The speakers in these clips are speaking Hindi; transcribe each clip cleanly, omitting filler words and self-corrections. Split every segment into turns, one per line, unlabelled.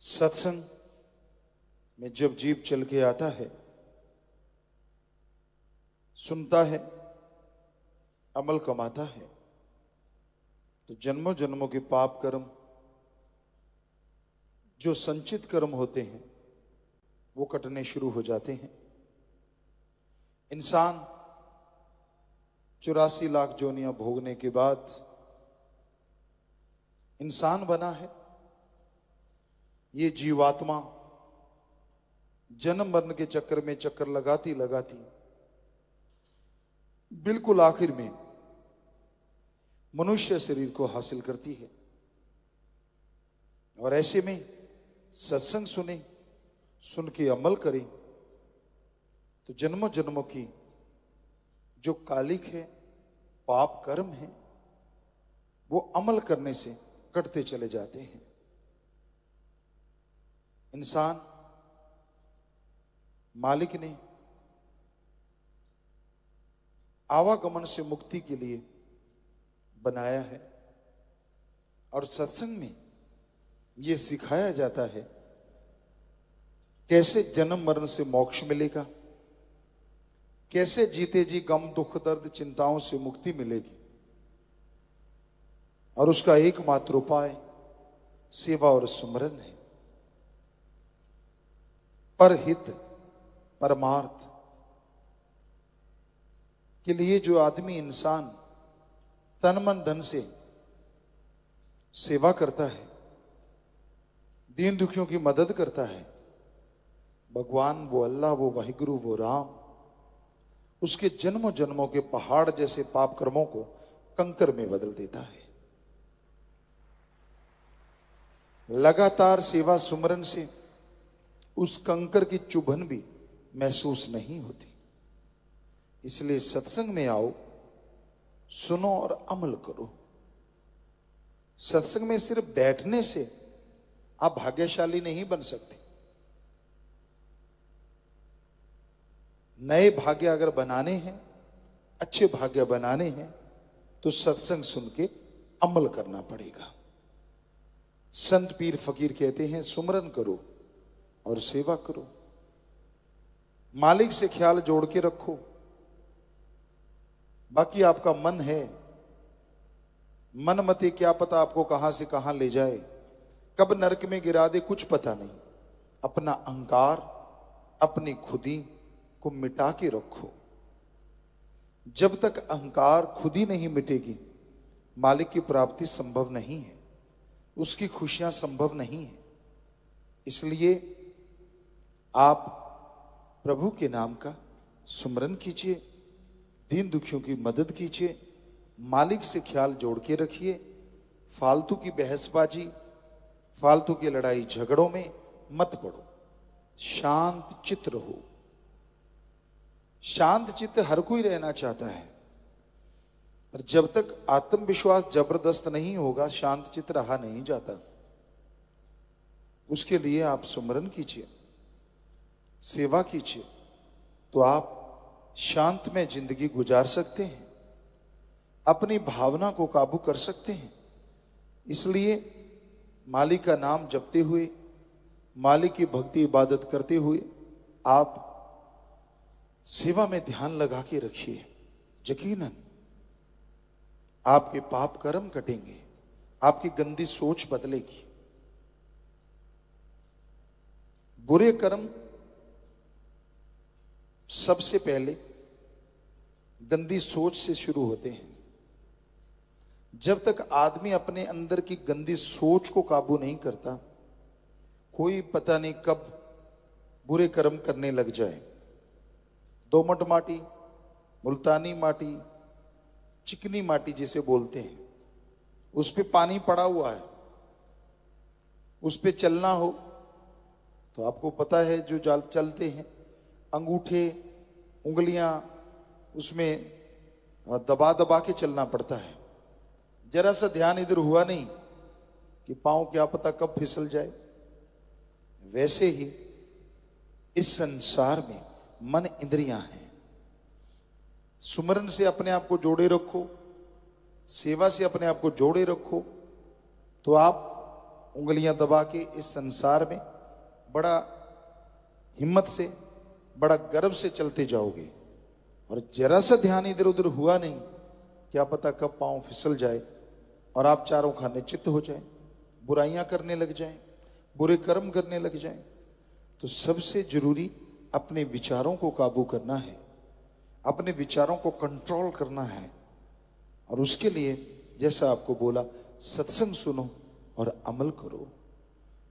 सत्संग में जब जीव चल के आता है, सुनता है, अमल कमाता है, तो जन्मों जन्मों के पाप कर्म जो संचित कर्म होते हैं वो कटने शुरू हो जाते हैं। इंसान 84 लाख जोनियां भोगने के बाद इंसान बना है। ये जीवात्मा जन्म मरण के चक्कर में चक्कर लगाती लगाती बिल्कुल आखिर में मनुष्य शरीर को हासिल करती है। और ऐसे में सत्संग सुने, सुन के अमल करें तो जन्मों जन्मों की जो कालिक है, पाप कर्म है, वो अमल करने से कटते चले जाते हैं। इंसान मालिक ने आवागमन से मुक्ति के लिए बनाया है और सत्संग में यह सिखाया जाता है कैसे जन्म मरण से मोक्ष मिलेगा, कैसे जीते जी गम दुख दर्द चिंताओं से मुक्ति मिलेगी। और उसका एकमात्र उपाय सेवा और सुमरन है। परहित परमार्थ के लिए जो आदमी इंसान तन मन धन से सेवा करता है, दीन दुखियों की मदद करता है, भगवान वो अल्लाह, वो वाहिगुरु, वो राम उसके जन्मों जन्मों के पहाड़ जैसे पाप कर्मों को कंकर में बदल देता है। लगातार सेवा सुमरन से उस कंकर की चुभन भी महसूस नहीं होती। इसलिए सत्संग में आओ, सुनो और अमल करो। सत्संग में सिर्फ बैठने से आप भाग्यशाली नहीं बन सकते। नए भाग्य अगर बनाने हैं, अच्छे भाग्य बनाने हैं, तो सत्संग सुन के अमल करना पड़ेगा। संत पीर फकीर कहते हैं सुमरन करो और सेवा करो, मालिक से ख्याल जोड़ के रखो। बाकी आपका मन है, मन मते क्या पता आपको कहां से कहां ले जाए, कब नरक में गिरा दे, कुछ पता नहीं। अपना अहंकार, अपनी खुदी को मिटा के रखो। जब तक अहंकार खुदी नहीं मिटेगी, मालिक की प्राप्ति संभव नहीं है, उसकी खुशियां संभव नहीं है। इसलिए आप प्रभु के नाम का सुमरन कीजिए, दीन दुखियों की मदद कीजिए, मालिक से ख्याल जोड़ के रखिए। फालतू की बहसबाजी, फालतू की लड़ाई झगड़ों में मत पड़ो, शांत चित्त रहो। शांत चित्त हर कोई रहना चाहता है, और जब तक आत्मविश्वास जबरदस्त नहीं होगा, शांत चित्त रहा नहीं जाता। उसके लिए आप सुमरन कीजिए, सेवा कीजिए, तो आप शांत में जिंदगी गुजार सकते हैं, अपनी भावना को काबू कर सकते हैं। इसलिए मालिक का नाम जपते हुए, मालिक की भक्ति इबादत करते हुए आप सेवा में ध्यान लगा के रखिए। यकीनन आपके पाप कर्म कटेंगे, आपकी गंदी सोच बदलेगी। बुरे कर्म सबसे पहले गंदी सोच से शुरू होते हैं। जब तक आदमी अपने अंदर की गंदी सोच को काबू नहीं करता, कोई पता नहीं कब बुरे कर्म करने लग जाए। दोमट माटी, मुल्तानी माटी, चिकनी माटी जिसे बोलते हैं, उस पे पानी पड़ा हुआ है, उस पे चलना हो तो आपको पता है जो जाल चलते हैं, अंगूठे उंगलियां उसमें दबा दबा के चलना पड़ता है। जरा सा ध्यान इधर हुआ नहीं कि पांव क्या पता कब फिसल जाए। वैसे ही इस संसार में मन इंद्रियां हैं। सुमरन से अपने आप को जोड़े रखो, सेवा से अपने आप को जोड़े रखो, तो आप उंगलियां दबा के इस संसार में बड़ा हिम्मत से, बड़ा गर्व से चलते जाओगे, और जरा सा ध्यान इधर उधर हुआ नहीं, क्या पता कब पांव फिसल जाए और आप चारों खाने चित्त हो जाए, बुराइयां करने लग जाएं, बुरे कर्म करने लग जाएं। तो सबसे जरूरी अपने विचारों को काबू करना है, अपने विचारों को कंट्रोल करना है। और उसके लिए जैसा आपको बोला, सत्संग सुनो और अमल करो।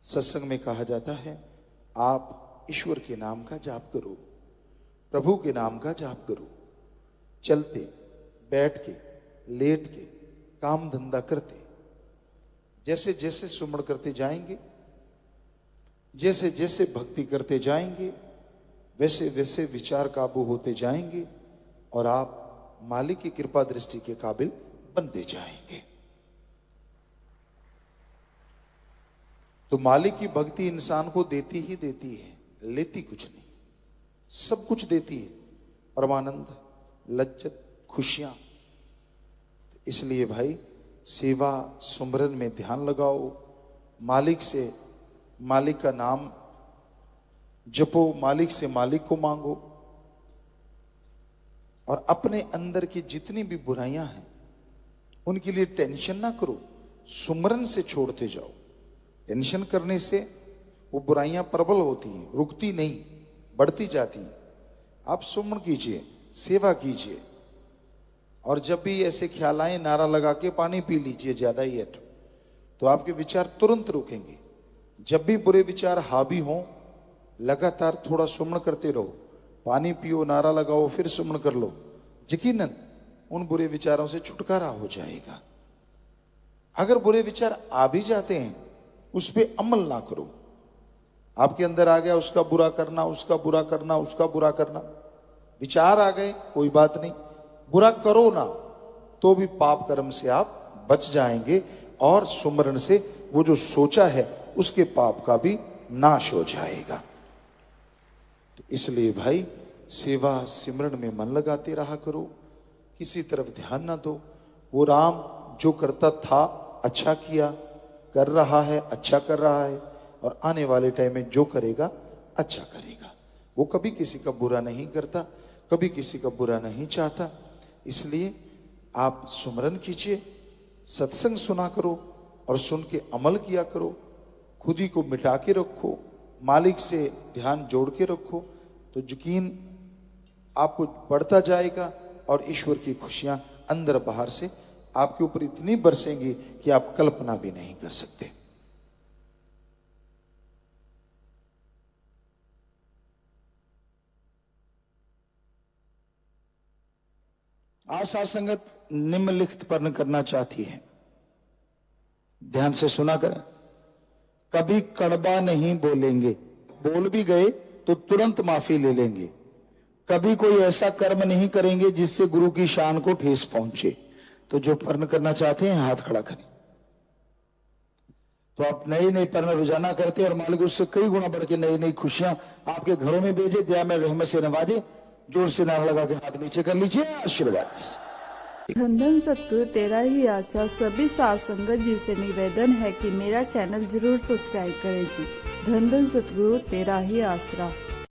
सत्संग में कहा जाता है आप ईश्वर के नाम का जाप करो, प्रभु के नाम का जाप करो, चलते, बैठ के, लेट के, काम धंधा करते। जैसे जैसे सुमरण करते जाएंगे, जैसे जैसे भक्ति करते जाएंगे, वैसे वैसे विचार काबू होते जाएंगे और आप मालिक की कृपा दृष्टि के काबिल बनते जाएंगे। तो मालिक की भक्ति इंसान को देती ही देती है, लेती कुछ नहीं, सब कुछ देती है, परमानंद, लज्जत, खुशियां। इसलिए भाई सेवा सुमरन में ध्यान लगाओ, मालिक से मालिक का नाम जपो, मालिक से मालिक को मांगो, और अपने अंदर की जितनी भी बुराइयां हैं उनके लिए टेंशन ना करो, सुमरन से छोड़ते जाओ। टेंशन करने से वो बुराइयां प्रबल होती हैं, रुकती नहीं, बढ़ती जाती हैं। आप सुमरण कीजिए, सेवा कीजिए, और जब भी ऐसे ख्याल आए नारा लगा के पानी पी लीजिए ज्यादा ही है तो आपके विचार तुरंत रुकेंगे। जब भी बुरे विचार हावी हों, लगातार थोड़ा सुमरण करते रहो, पानी पियो, नारा लगाओ, फिर सुमरण कर लो, यकीनन उन बुरे विचारों से छुटकारा हो जाएगा। अगर बुरे विचार आ भी जाते हैं, उस पर अमल ना करो। आपके अंदर आ गया उसका बुरा करना, उसका बुरा करना, उसका बुरा करना, विचार आ गए, कोई बात नहीं, बुरा करो ना, तो भी पाप कर्म से आप बच जाएंगे और सुमरण से वो जो सोचा है उसके पाप का भी नाश हो जाएगा। तो इसलिए भाई सेवा सिमरन में मन लगाते रहा करो, किसी तरफ ध्यान ना दो। वो राम जो करता था अच्छा किया, कर रहा है अच्छा कर रहा है, और आने वाले टाइम में जो करेगा अच्छा करेगा। वो कभी किसी का बुरा नहीं करता, कभी किसी का बुरा नहीं चाहता। इसलिए आप सुमरन कीजिए, सत्संग सुना करो और सुन के अमल किया करो, खुद ही को मिटा के रखो, मालिक से ध्यान जोड़ के रखो, तो यकीन आपको बढ़ता जाएगा और ईश्वर की खुशियां अंदर बाहर से आपके ऊपर इतनी बरसेंगी कि आप कल्पना भी नहीं कर सकते। आशा संगत निम्नलिखित पर्ण करना चाहती है, ध्यान से सुना करें। कभी कड़वा नहीं बोलेंगे, बोल भी गए तो तुरंत माफी ले लेंगे। कभी कोई ऐसा कर्म नहीं करेंगे जिससे गुरु की शान को ठेस पहुंचे। तो जो पर्ण करना चाहते हैं हाथ खड़ा करें। तो आप नए नए पर्ण रोजाना करते हैं और मालिक उससे कई गुना बढ़ के नई नई खुशियां आपके घरों में भेजे, दया में रहमत से नवाजे। जोर से नारा लगा के हाथ नीचे कर लीजिए, आशीर्वाद।
धन धन सतगुरु तेरा ही आशा। सभी साध संगत जी से निवेदन है कि मेरा चैनल जरूर सब्सक्राइब करें जी। धन धन सतगुरु तेरा ही आसरा।